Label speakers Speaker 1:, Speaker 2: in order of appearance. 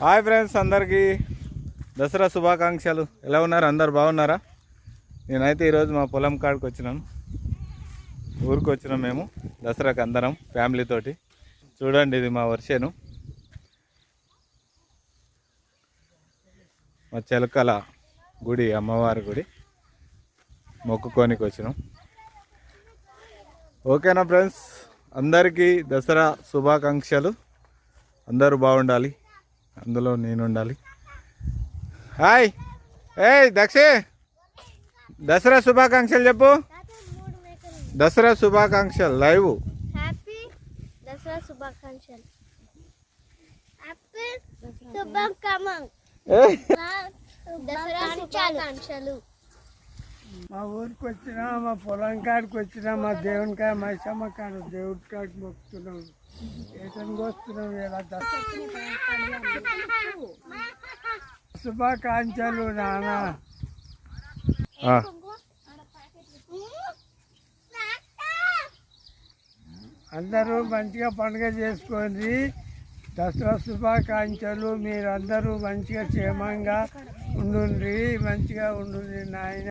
Speaker 1: Hi friends, అందరికీ దసరా శుభాకాంక్షలు. ఎలా ఉన్నారు? అందరు బాగున్నారా? నేనైతే ఈరోజు మా పొలం కాడికి వచ్చినాను. ఊరికి వచ్చినాం మేము దసరాకి అందరం ఫ్యామిలీతోటి. చూడండి, ఇది మా వర్షను, మా చిలకల గుడి, అమ్మవారి గుడి మొక్కుకోనికి వచ్చినాం. ఓకేనా ఫ్రెండ్స్, అందరికీ దసరా శుభాకాంక్షలు. అందరూ బాగుండాలి, అందులో నేను ఉండాలి. హాయ్, ఏయ్ దక్షే, దసరా శుభాకాంక్షలు చెప్పు. దసరా శుభాకాంక్షలు లైవ్.
Speaker 2: హ్యాపీ దసరా శుభాకాంక్షలు. హ్యాపీ శుభాకాంక్షలు. దసరా శుభాకాంక్షలు.
Speaker 3: మా ఊరికి వచ్చినా, మా పొలం కాడికి వచ్చినా, మా దేవుని కాడ మైసమ్మ కాడ దేవుడి కాడికి మొక్కుతున్నాం. ఏటనికి వస్తున్నాం ఇలా శుభాకాంక్షలు నాన్న. అందరూ మంచిగా పండుగ చేసుకోండి. దసరా శుభాకాంక్షలు. మీరందరూ మంచిగా క్షేమంగా ఉండుండ్రి, మంచిగా ఉండుండ్రి నాయన.